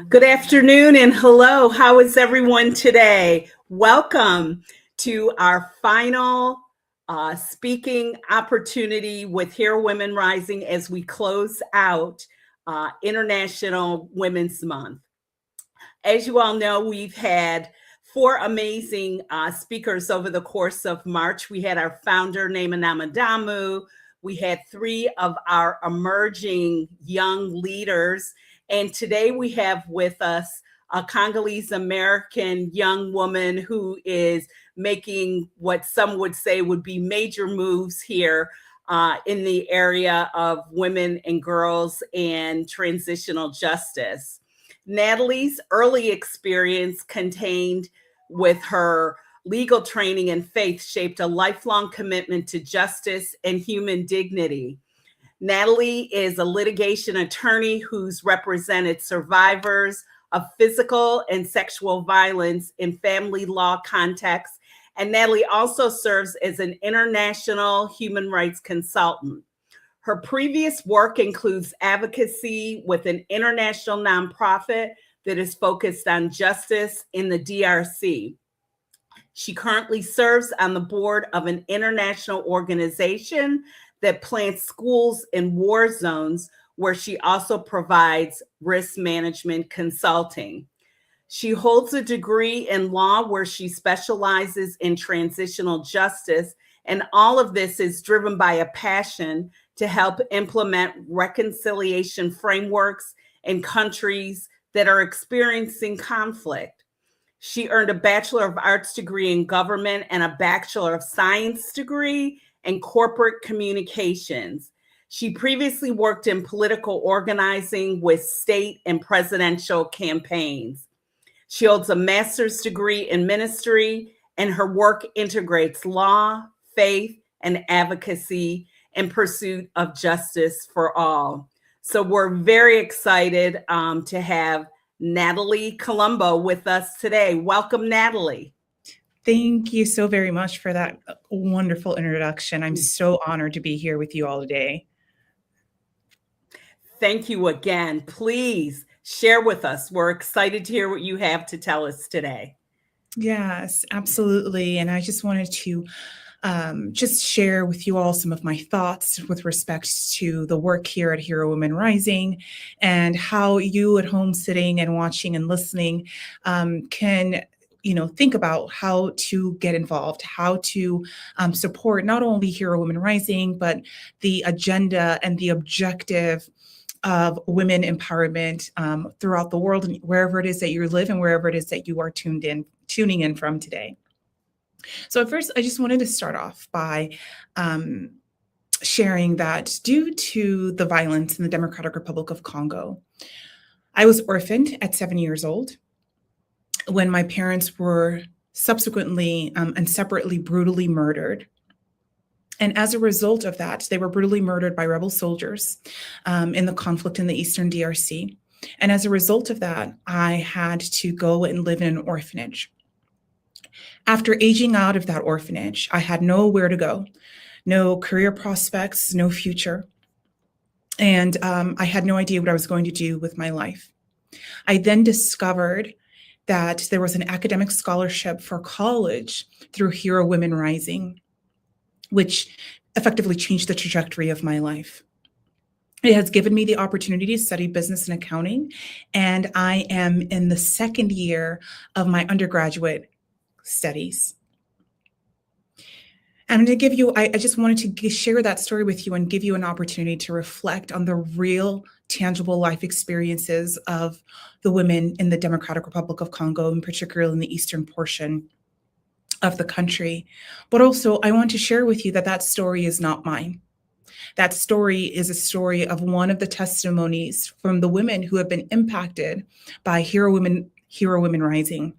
Good afternoon and hello. How is everyone today? Welcome to our final speaking opportunity with Hero Women Rising as we close out International Women's Month. As you all know, we've had four amazing speakers over the course of March. We had our founder, Nema Namadamu. We had three of our emerging young leaders. And today we have with us a Congolese American young woman who is making what some would say would be major moves here in the area of women and girls and transitional justice. Nathalie's early experience contained with her legal training and faith shaped a lifelong commitment to justice and human dignity. Nathalie is a litigation attorney who's represented survivors of physical and sexual violence in family law contexts. And Nathalie also serves as an international human rights consultant. Her previous work includes advocacy with an international nonprofit that is focused on justice in the DRC. She currently serves on the board of an international organization that plants schools in war zones, where she also provides risk management consulting. She holds a degree in law where she specializes in transitional justice, and all of this is driven by a passion to help implement reconciliation frameworks in countries that are experiencing conflict. She earned a Bachelor of Arts degree in government and a Bachelor of Science degree in corporate communications. She previously worked in political organizing with state and presidential campaigns. She holds a master's degree in ministry, and her work integrates law, faith, and advocacy in pursuit of justice for all. So we're very excited to have Nathalie Kalombo with us today. Welcome, Nathalie. Thank you so very much for that wonderful introduction. I'm so honored to be here with you all today. Thank you again. Please share with us. We're excited to hear what you have to tell us today. Yes, absolutely. And I just wanted to just share with you all some of my thoughts with respect to the work here at Hero Women Rising and how you at home sitting and watching and listening can think about how to get involved, how to support not only Hero Women Rising, but the agenda and the objective of women empowerment throughout the world and wherever it is that you live and wherever it is that you are tuning in from today. So at first, I just wanted to start off by sharing that due to the violence in the Democratic Republic of Congo, I was orphaned at 7 years old when my parents were subsequently and separately brutally murdered. And as a result of that, they were brutally murdered by rebel soldiers in the conflict in the Eastern DRC. And as a result of that, I had to go and live in an orphanage. After aging out of that orphanage, I had nowhere to go, no career prospects, no future. And I had no idea what I was going to do with my life. I then discovered that there was an academic scholarship for college through Hero Women Rising, which effectively changed the trajectory of my life. It has given me the opportunity to study business and accounting, and I am in the second year of my undergraduate studies. I'm going to give you, I just wanted to share that story with you and give you an opportunity to reflect on the real, tangible life experiences of the women in the Democratic Republic of Congo, and particularly in the eastern portion of the country. But also, I want to share with you that that story is not mine. That story is a story of one of the testimonies from the women who have been impacted by Hero Women Rising.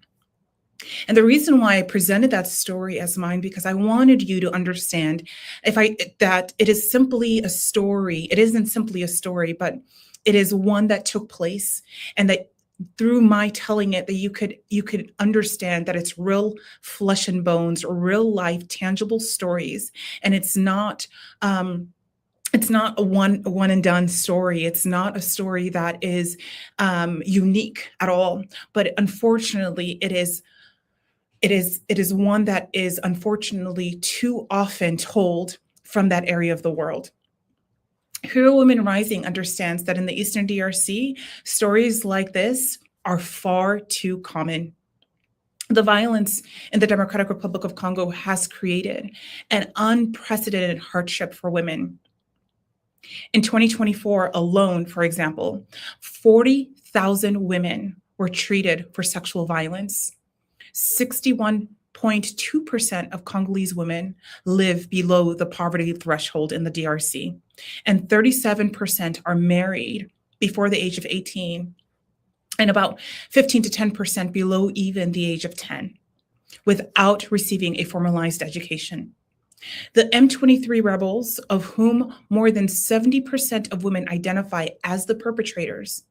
And the reason why I presented that story as mine, because I wanted you to understand that it is simply a story. It isn't simply a story, but it is one that took place, and that through my telling it, that you could understand that it's real flesh and bones, real life, tangible stories, and it's not It's not a one and done story. It's not a story that is unique at all. But unfortunately, it is one that is unfortunately too often told from that area of the world. Hero Women Rising understands that in the Eastern DRC, stories like this are far too common. The violence in the Democratic Republic of Congo has created an unprecedented hardship for women. In 2024 alone, for example, 40,000 women were treated for sexual violence. 61.2% of Congolese women live below the poverty threshold in the DRC, and 37% are married before the age of 18, and about 15 to 10% below even the age of 10, without receiving a formalized education. The M23 rebels, of whom more than 70% of women identify as the perpetrators,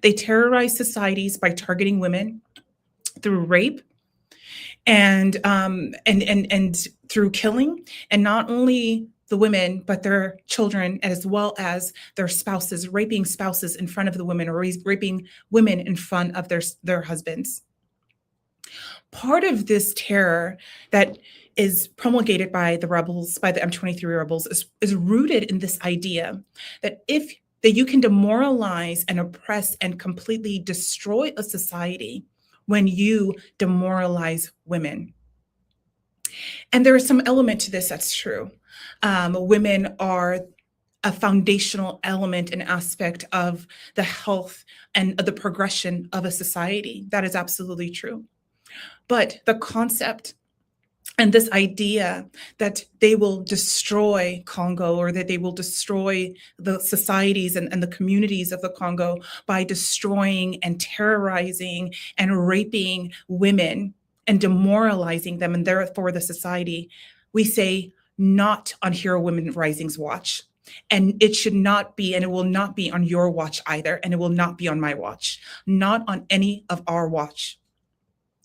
they terrorize societies by targeting women through rape and through killing, and not only the women, but their children, as well as their spouses, raping spouses in front of the women, or raping women in front of their husbands. Part of this terror that is promulgated by the rebels, by the M23 rebels, is rooted in this idea that you can demoralize and oppress and completely destroy a society when you demoralize women. And there is some element to this that's true. Women are a foundational element and aspect of the health and the progression of a society. That is absolutely true. But the concept and this idea that they will destroy Congo, or that they will destroy the societies and the communities of the Congo by destroying and terrorizing and raping women and demoralizing them, and therefore the society, we say not on Hero Women Rising's watch. And it should not be, and it will not be on your watch either, and it will not be on my watch, not on any of our watch.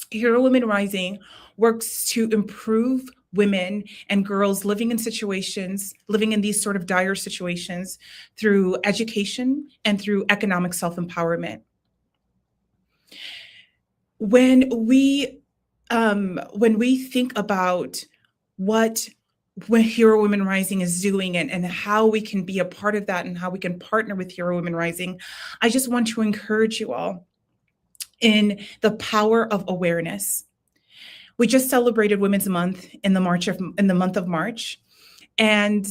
Hero Women Rising works to improve women and girls living in these sort of dire situations, through education and through economic self-empowerment. When we think about what Hero Women Rising is doing, and how we can be a part of that, and how we can partner with Hero Women Rising, I just want to encourage you all in the power of awareness. We just celebrated Women's Month in the month of March, and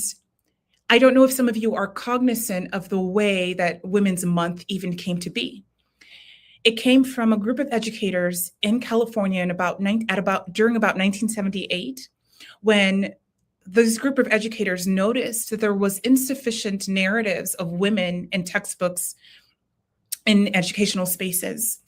I don't know if some of you are cognizant of the way that Women's Month even came to be. It came from a group of educators in California during about 1978, when this group of educators noticed that there was insufficient narratives of women in textbooks in educational spaces,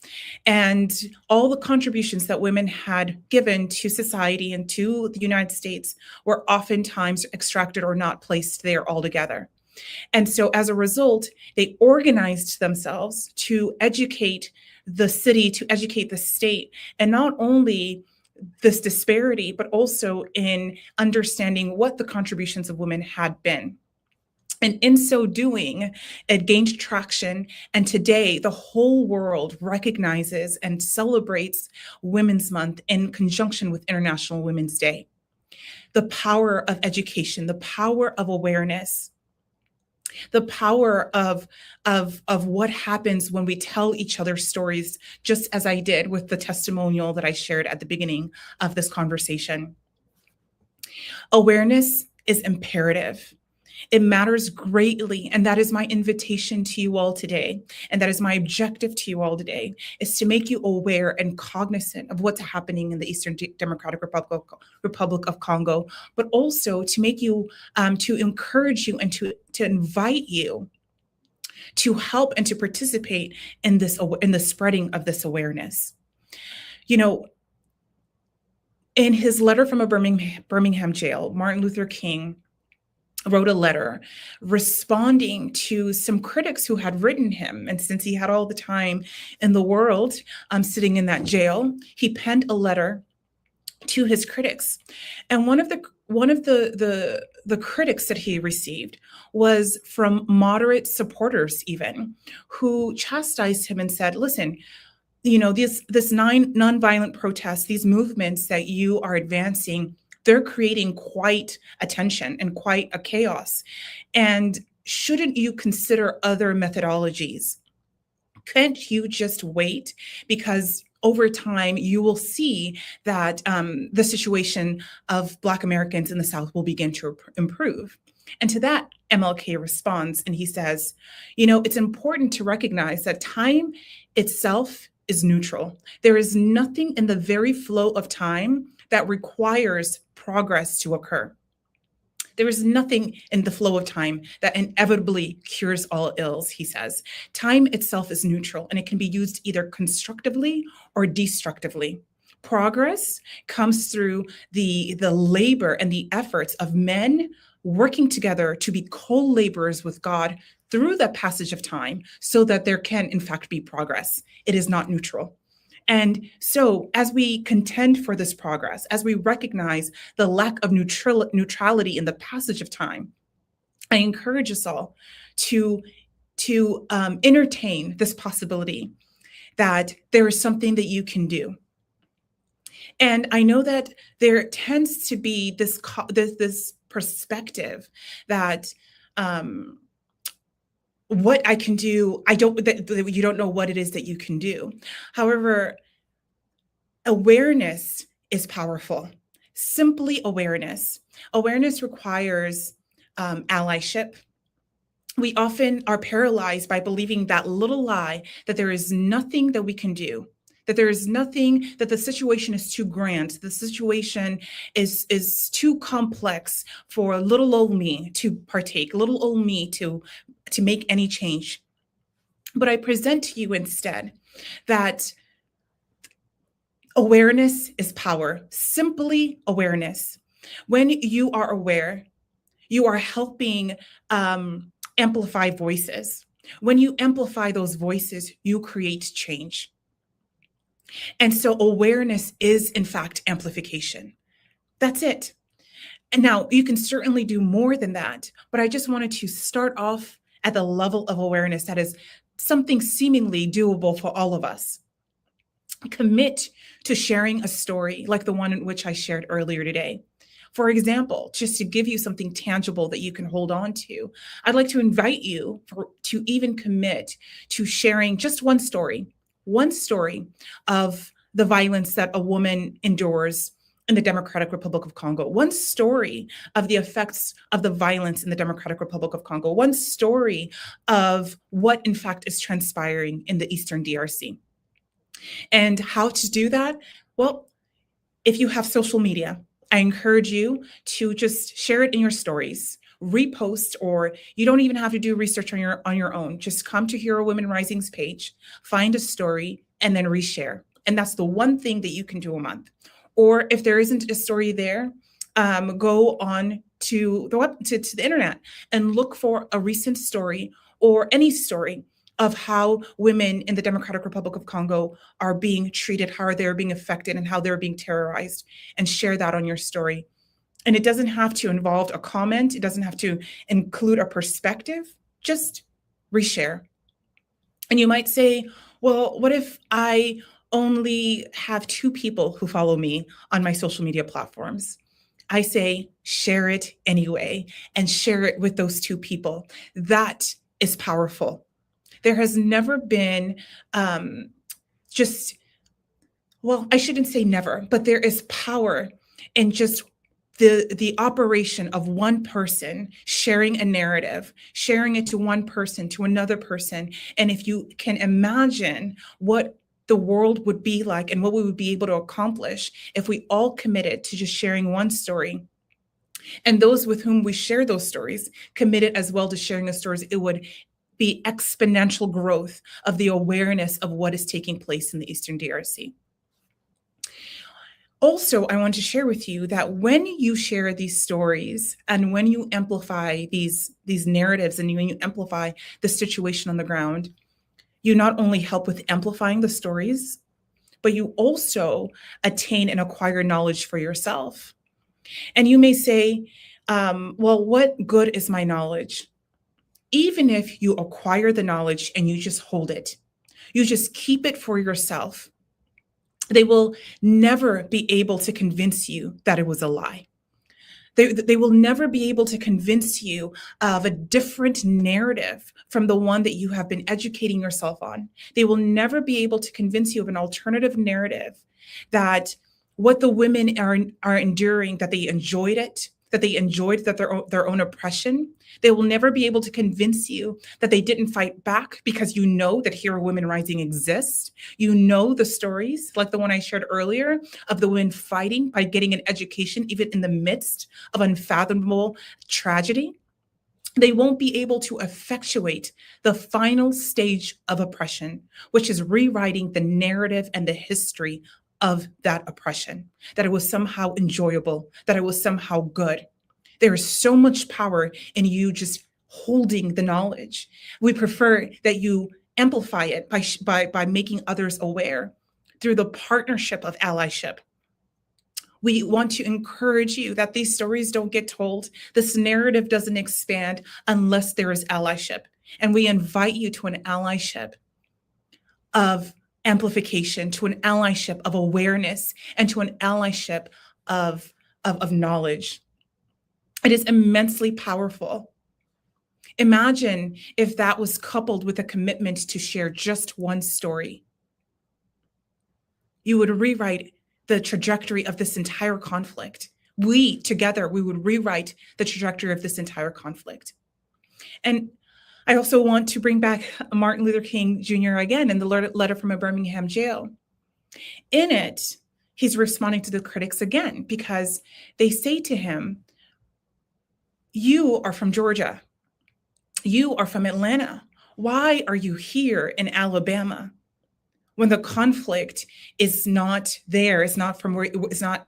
and all the contributions that women had given to society and to the United States were oftentimes extracted or not placed there altogether. And so as a result, they organized themselves to educate the city, to educate the state, and not only this disparity, but also in understanding what the contributions of women had been. And in so doing, it gained traction. And today, the whole world recognizes and celebrates Women's Month in conjunction with International Women's Day. The power of education, the power of awareness, the power of what happens when we tell each other stories, just as I did with the testimonial that I shared at the beginning of this conversation. Awareness is imperative. It matters greatly, and that is my invitation to you all today, and that is my objective to you all today, is to make you aware and cognizant of what's happening in the Eastern Democratic Republic of Congo, but also to make you, to encourage you and to invite you to help and to participate in the spreading of this awareness. You know, in his letter from a Birmingham jail, Martin Luther King wrote a letter responding to some critics who had written him. And since he had all the time in the world sitting in that jail, he penned a letter to his critics. And one of the the critics that he received was from moderate supporters, even, who chastised him and said, listen, this nonviolent protests, these movements that you are advancing, they're creating quite a tension and quite a chaos. And shouldn't you consider other methodologies? Can't you just wait? Because over time, you will see that the situation of Black Americans in the South will begin to improve. And to that, MLK responds, and he says, it's important to recognize that time itself is neutral. There is nothing in the very flow of time that requires progress to occur. There is nothing in the flow of time that inevitably cures all ills, he says. Time itself is neutral, and it can be used either constructively or destructively. Progress comes through the labor and the efforts of men working together to be co-laborers with God through the passage of time so that there can, in fact, be progress. It is not neutral. And so as we contend for this progress, as we recognize the lack of neutrality in the passage of time, I encourage us all to entertain this possibility that there is something that you can do. And I know that there tends to be this perspective that what I can do, you don't know what it is that you can do. However, awareness is powerful. Simply awareness. Awareness requires allyship. We often are paralyzed by believing that little lie that there is nothing that we can do, that there is nothing, that the situation is too grand, the situation is too complex for little old me to partake, little old me to make any change. But I present to you instead that awareness is power, simply awareness. When you are aware, you are helping amplify voices. When you amplify those voices, you create change. And so awareness is, in fact, amplification. That's it. And now you can certainly do more than that, but I just wanted to start off at the level of awareness that is something seemingly doable for all of us. Commit to sharing a story like the one in which I shared earlier today. For example, just to give you something tangible that you can hold on to, I'd like to invite you to even commit to sharing just one story of the violence that a woman endures in the Democratic Republic of Congo, one story of the effects of the violence in the Democratic Republic of Congo, one story of what in fact is transpiring in the Eastern DRC. And how to do that? Well, if you have social media, I encourage you to just share it in your stories, repost, or you don't even have to do research on your own. Just come to Hero Women Rising's page, find a story, and then reshare. And that's the one thing that you can do a month. Or if there isn't a story there, go on to the internet and look for a recent story or any story of how women in the Democratic Republic of Congo are being treated, how they're being affected, and how they're being terrorized, and share that on your story. And it doesn't have to involve a comment. It doesn't have to include a perspective. Just reshare. And you might say, well, what if I only have 2 people who follow me on my social media platforms? I say, share it anyway, and share it with those 2 people. That is powerful. There has never been I shouldn't say never, but there is power in just the operation of one person sharing a narrative, sharing it to one person, to another person. And if you can imagine what the world would be like and what we would be able to accomplish if we all committed to just sharing one story, and those with whom we share those stories committed as well to sharing the stories, it would be exponential growth of the awareness of what is taking place in the Eastern DRC. Also, I want to share with you that when you share these stories and when you amplify these narratives and when you amplify the situation on the ground, you not only help with amplifying the stories, but you also attain and acquire knowledge for yourself. And you may say, well, what good is my knowledge? Even if you acquire the knowledge and you just hold it, you just keep it for yourself, they will never be able to convince you that it was a lie. They will never be able to convince you of a different narrative from the one that you have been educating yourself on. They will never be able to convince you of an alternative narrative, that what the women are enduring, that they enjoyed it, that they enjoyed that their own oppression. They will never be able to convince you that they didn't fight back, because you know that Hero Women Rising exists. You know the stories, like the one I shared earlier, of the women fighting by getting an education, even in the midst of unfathomable tragedy. They won't be able to effectuate the final stage of oppression, which is rewriting the narrative and the history of that oppression, that it was somehow enjoyable, that it was somehow good. There is so much power in you just holding the knowledge. We prefer that you amplify it by making others aware through the partnership of allyship. We want to encourage you that these stories don't get told. This narrative doesn't expand unless there is allyship. And we invite you to an allyship of amplification, to an allyship of awareness, and to an allyship of knowledge. It is immensely powerful. Imagine if that was coupled with a commitment to share just one story. You would rewrite the trajectory of this entire conflict. We together, we would rewrite the trajectory of this entire conflict. And I also want to bring back Martin Luther King Jr. again in the letter from a Birmingham jail. In it, he's responding to the critics again, because they say to him, you are from Georgia. You are from Atlanta. Why are you here in Alabama when the conflict is not there? It's not from where it's not.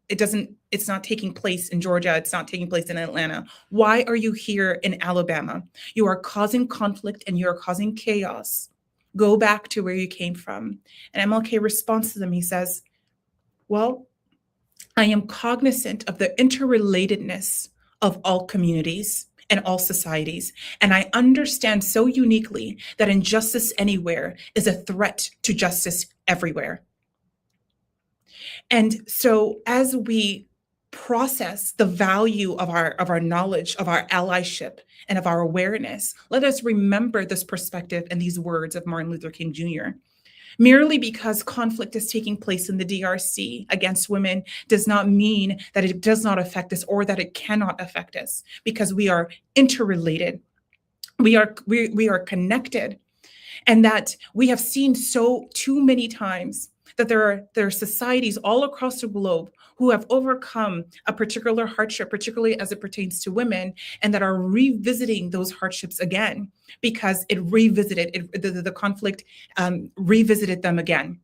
It's not taking place in Georgia. It's not taking place in Atlanta. Why are you here in Alabama? You are causing conflict and you are causing chaos. Go back to where you came from. And MLK responds to them. He says, well, I am cognizant of the interrelatedness of all communities and all societies. And I understand so uniquely that injustice anywhere is a threat to justice everywhere. And so as we process the value of our knowledge, of our allyship, and of our awareness, let us remember this perspective and these words of Martin Luther King Jr. Merely because conflict is taking place in the DRC against women does not mean that it does not affect us or that it cannot affect us, because we are interrelated. We are connected, and that we have seen so too many times that there are societies all across the globe who have overcome a particular hardship, particularly as it pertains to women, and that are revisiting those hardships again, because it revisited the conflict, revisited them again.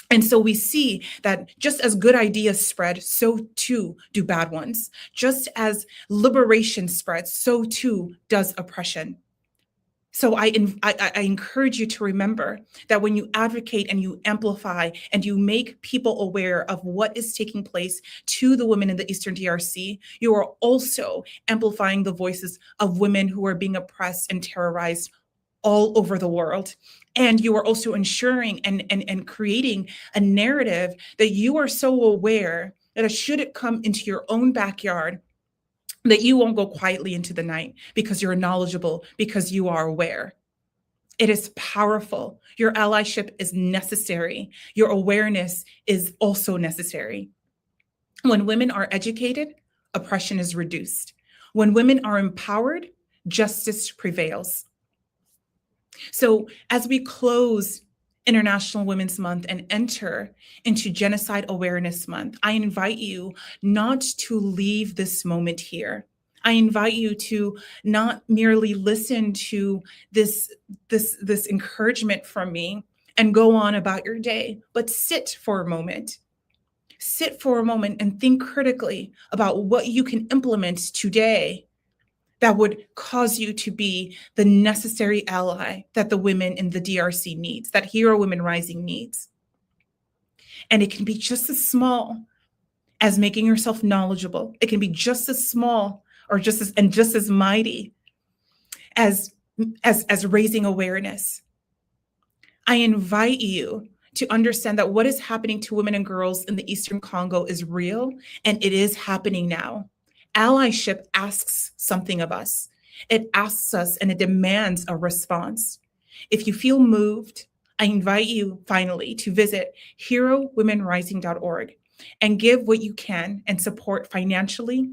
And so we see that just as good ideas spread, so too do bad ones. Just as liberation spreads, so too does oppression. So I encourage you to remember that when you advocate and you amplify and you make people aware of what is taking place to the women in the Eastern DRC, you are also amplifying the voices of women who are being oppressed and terrorized all over the world. And you are also ensuring and creating a narrative that you are so aware that should it come into your own backyard, that you won't go quietly into the night, because you're knowledgeable, because you are aware. It is powerful. Your allyship is necessary. Your awareness is also necessary. When women are educated, oppression is reduced. When women are empowered, justice prevails. So as we close International Women's Month and enter into Genocide Awareness Month, I invite you not to leave this moment here. I invite you to not merely listen to this encouragement from me and go on about your day, but sit for a moment. Sit for a moment and think critically about what you can implement today that would cause you to be the necessary ally that the women in the DRC needs, that Hero Women Rising needs. And it can be just as small as making yourself knowledgeable. It can be just as small or just as mighty as raising awareness. I invite you to understand that what is happening to women and girls in the Eastern Congo is real, and it is happening now. Allyship asks something of us. It asks us and it demands a response. If you feel moved, I invite you finally to visit herowomenrising.org and give what you can and support financially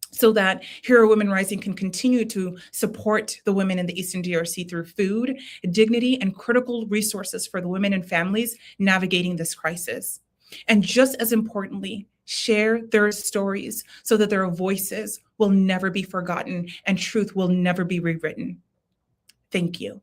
so that Hero Women Rising can continue to support the women in the Eastern DRC through food, dignity, and critical resources for the women and families navigating this crisis. And just as importantly, share their stories so that their voices will never be forgotten and truth will never be rewritten. Thank you.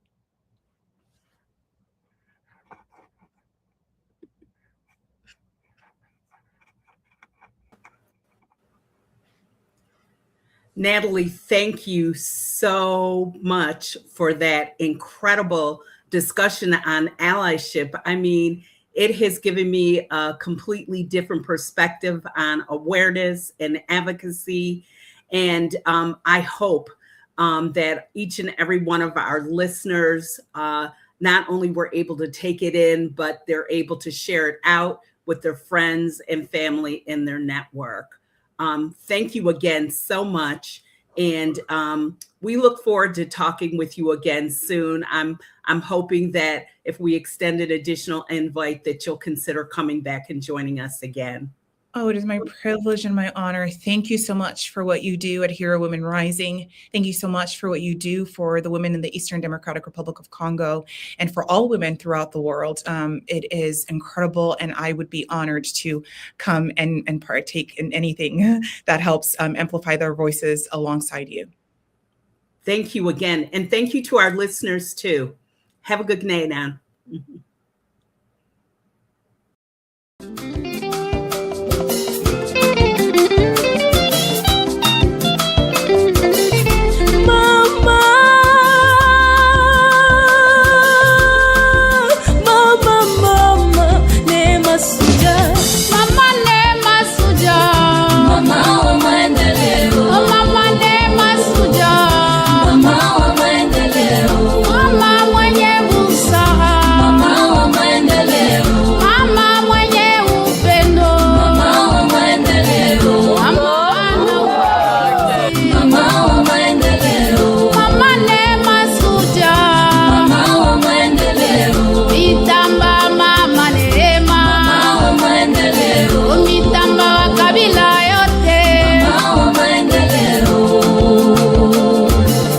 Nathalie, thank you so much for that incredible discussion on allyship. I mean, it has given me a completely different perspective on awareness and advocacy. And I hope that each and every one of our listeners not only were able to take it in, but they're able to share it out with their friends and family in their network. Thank you again so much. And we look forward to talking with you again soon. I'm hoping that if we extend an additional invite that you'll consider coming back and joining us again. Oh, it is my privilege and my honor. Thank you so much for what you do at Hero Women Rising. Thank you so much for what you do for the women in the Eastern Democratic Republic of Congo and for all women throughout the world. It is incredible, and I would be honored to come and partake in anything that helps amplify their voices alongside you. Thank you again. And thank you to our listeners too. Have a good night now.